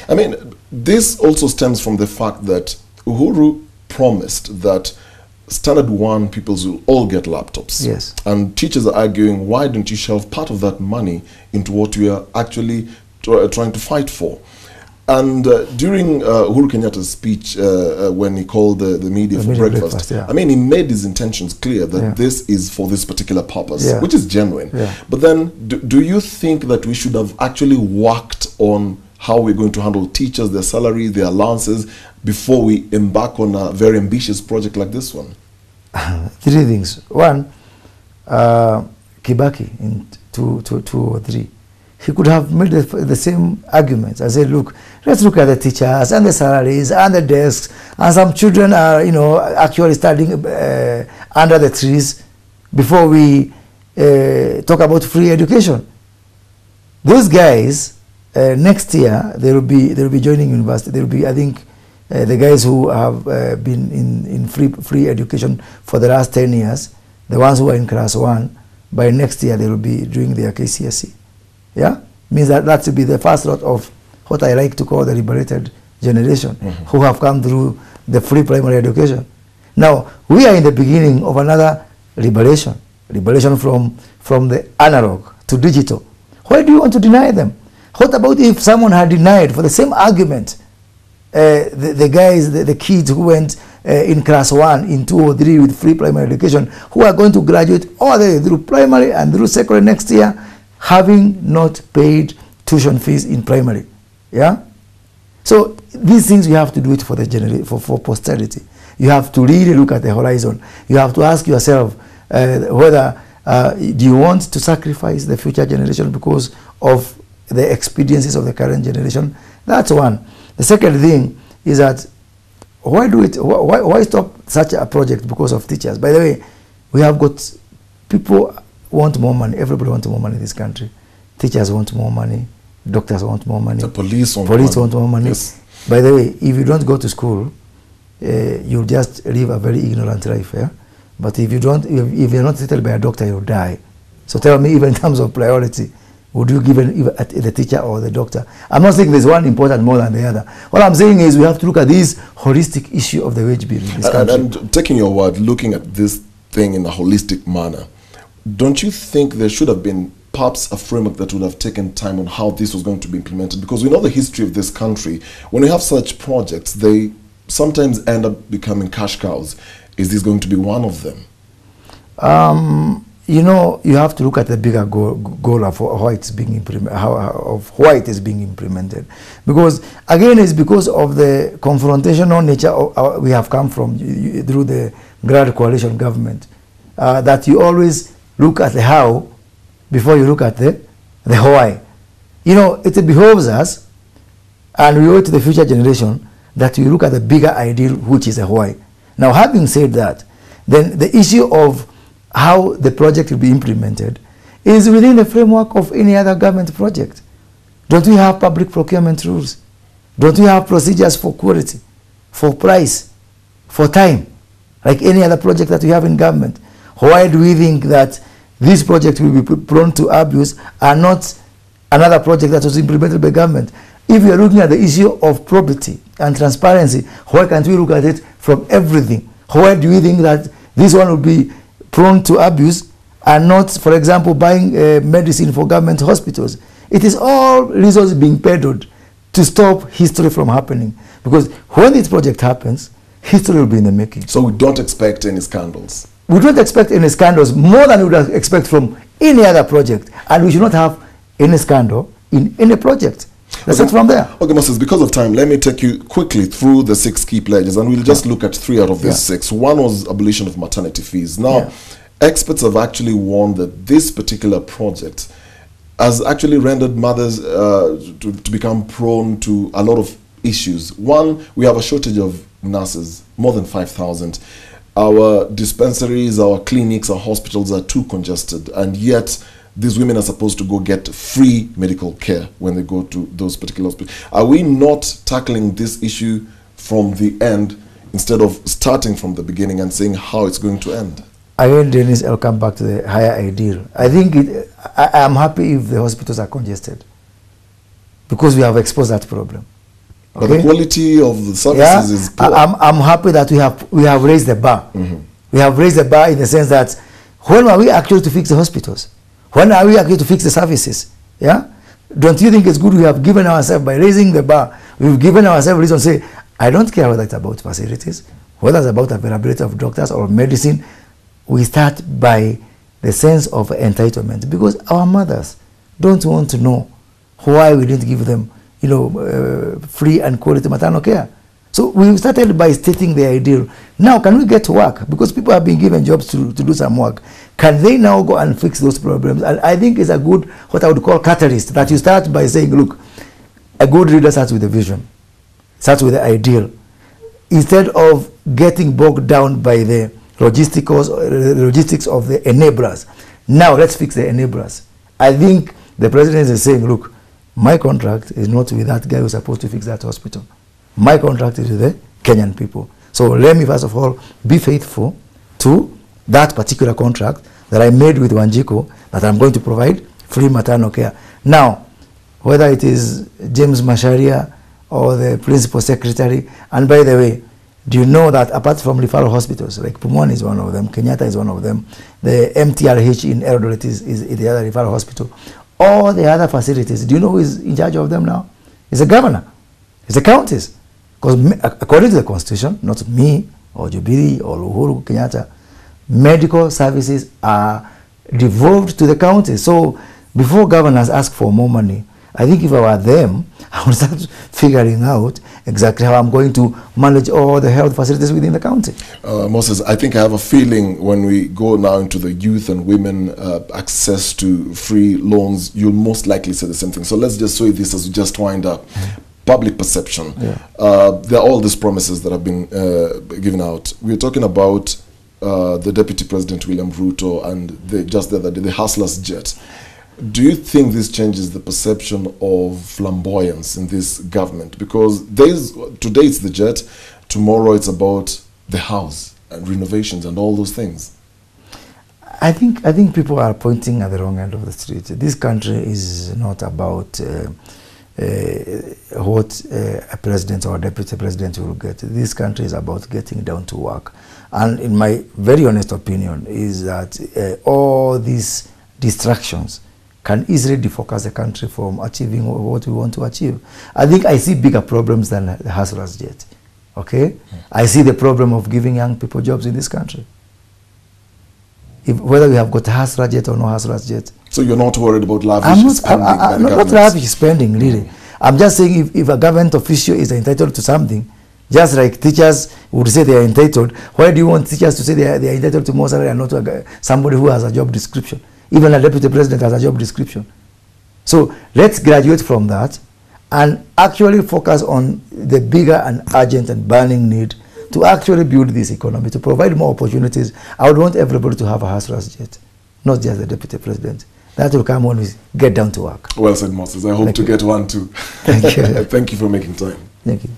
I mean, this also stems from the fact that Uhuru promised that Standard 1 pupils will all get laptops. Yes. And teachers are arguing, why don't you shelve part of that money into what we are actually trying to fight for? And during Uhuru Kenyatta's speech, when he called the media for breakfast, yeah. I mean, he made his intentions clear that this is for this particular purpose, which is genuine. But then, do you think that we should have actually worked on how we're going to handle teachers, their salaries, their allowances, before we embark on a very ambitious project like this one? Three things. One, Kibaki in 2003, he could have made the same arguments. I said, look, let's look at the teachers and the salaries and the desks, and some children are, you know, actually studying under the trees before we talk about free education. Those guys, next year they will be joining university. They will be, I think, the guys who have been in free education for the last 10 years, the ones who are in class 1, by next year they will be doing their KCSE. Yeah, means that will be the first lot of what I like to call the liberated generation, who have come through the free primary education. Now we are in the beginning of another liberation from the analog to digital. Why do you want to deny them? What about if someone had denied for the same argument the guys, the kids who went in class 1 in 2003 with free primary education, who are going to graduate all the way through primary and through secondary next year, having not paid tuition fees in primary? Yeah. So these things you have to do it for the for posterity. You have to really look at the horizon. You have to ask yourself whether do you want to sacrifice the future generation because of the experiences of the current generation? That's one. The second thing is that why stop such a project because of teachers? By the way, we have got people want more money. Everybody wants more money in this country. Teachers want more money. Doctors want more money. The police want more money. Yes. By the way, if you don't go to school, you'll just live a very ignorant life. Yeah? But if if you're not treated by a doctor, you'll die. So tell me, even in terms of priority, would you give the teacher or the doctor? I'm not saying there's one important more than the other. What I'm saying is we have to look at this holistic issue of the wage bill in this country. And taking your word, looking at this thing in a holistic manner, don't you think there should have been perhaps a framework that would have taken time on how this was going to be implemented? Because we know the history of this country. When we have such projects, they sometimes end up becoming cash cows. Is this going to be one of them? You know, you have to look at the bigger goal of how it's being implemented, why it is being implemented. Because again, it's because of the confrontational nature of we have come from through the Grand Coalition government, that you always look at the how before you look at the why. You know, it behoves us, and we owe it to the future generation that we look at the bigger ideal, which is the why. Now, having said that, then the issue of how the project will be implemented is within the framework of any other government project. Don't we have public procurement rules? Don't we have procedures for quality, for price, for time, like any other project that we have in government? Why do we think that this project will be prone to abuse and not another project that was implemented by government? If we are looking at the issue of probity and transparency, why can't we look at it from everything? Why do we think that this one will be prone to abuse and not, for example, buying medicine for government hospitals? It is all resources being peddled to stop history from happening. Because when this project happens, history will be in the making. So we don't expect any scandals? We don't expect any scandals more than we would expect from any other project. And we should not have any scandal in any project. That's it from there. Okay, Moses, because of time, let me take you quickly through the 6 key pledges, and we'll just look at 3 out of these 6. One was abolition of maternity fees. Now, experts have actually warned that this particular project has actually rendered mothers to become prone to a lot of issues. One, we have a shortage of nurses, more than 5,000. Our dispensaries, our clinics, our hospitals are too congested, and yet these women are supposed to go get free medical care when they go to those particular hospitals. Are we not tackling this issue from the end instead of starting from the beginning and saying how it's going to end? Again, Dennis, I'll come back to the higher ideal. I think I'm happy if the hospitals are congested because we have exposed that problem. But the quality of the services is poor. I'm happy that we have raised the bar. We have raised the bar in the sense that when are we actually to fix the hospitals? When are we actually to fix the services? Yeah? Don't you think it's good we have given ourselves, by raising the bar, we've given ourselves reason to say, I don't care whether it's about facilities, whether it's about availability of doctors or medicine. We start by the sense of entitlement, because our mothers don't want to know why we didn't give them, free and quality maternal care. So we started by stating the ideal. Now, can we get to work? Because people have been given jobs to do some work. Can they now go and fix those problems? And I think it's a good, what I would call catalyst, that you start by saying, look, a good leader starts with a vision, starts with the ideal. Instead of getting bogged down by the logistics of the enablers. Now, let's fix the enablers. I think the president is saying, look, my contract is not with that guy who's supposed to fix that hospital. My contract is with the Kenyan people. So let me first of all be faithful to that particular contract that I made with Wanjiko, that I'm going to provide free maternal care. Now, whether it is James Macharia or the principal secretary, and by the way, do you know that apart from referral hospitals, like Pumwani is one of them, Kenyatta is one of them, the MTRH in Eldoret is the other referral hospital, all the other facilities, do you know who is in charge of them now? It's the governor. It's the counties. Because according to the constitution, not me or Jubilee or Uhuru Kenyatta, medical services are devolved to the counties. So before governors ask for more money, I think if I were them, I would start figuring out exactly how I'm going to manage all the health facilities within the county. Moses, I think I have a feeling when we go now into the youth and women access to free loans, you'll most likely say the same thing. So let's just say this as we just wind up. Public perception. There are all these promises that have been given out. We're talking about the Deputy President William Ruto and the Hustlers Jet. Do you think this changes the perception of flamboyance in this government? Because today it's the jet, tomorrow it's about the house and renovations and all those things. I think people are pointing at the wrong end of the street. This country is not about what a president or a deputy president will get. This country is about getting down to work. And in my very honest opinion is that all these distractions can easily defocus the country from achieving what we want to achieve. I think I see bigger problems than the Hustlers Jet. Okay? I see the problem of giving young people jobs in this country. Whether we have got a Hustlers Jet or no Hustlers Jet. So you're not worried about lavish spending by the government? Not lavish spending, really. I'm just saying if a government official is entitled to something, just like teachers would say they are entitled, why do you want teachers to say they are entitled to more salary and not to somebody who has a job description? Even a deputy president has a job description. So let's graduate from that and actually focus on the bigger and urgent and burning need to actually build this economy, to provide more opportunities. I would want everybody to have a Hustlers Jet, not just the deputy president. That will come when we get down to work. Well said, Moses. I hope to get one too. Thank you. Thank you for making time. Thank you.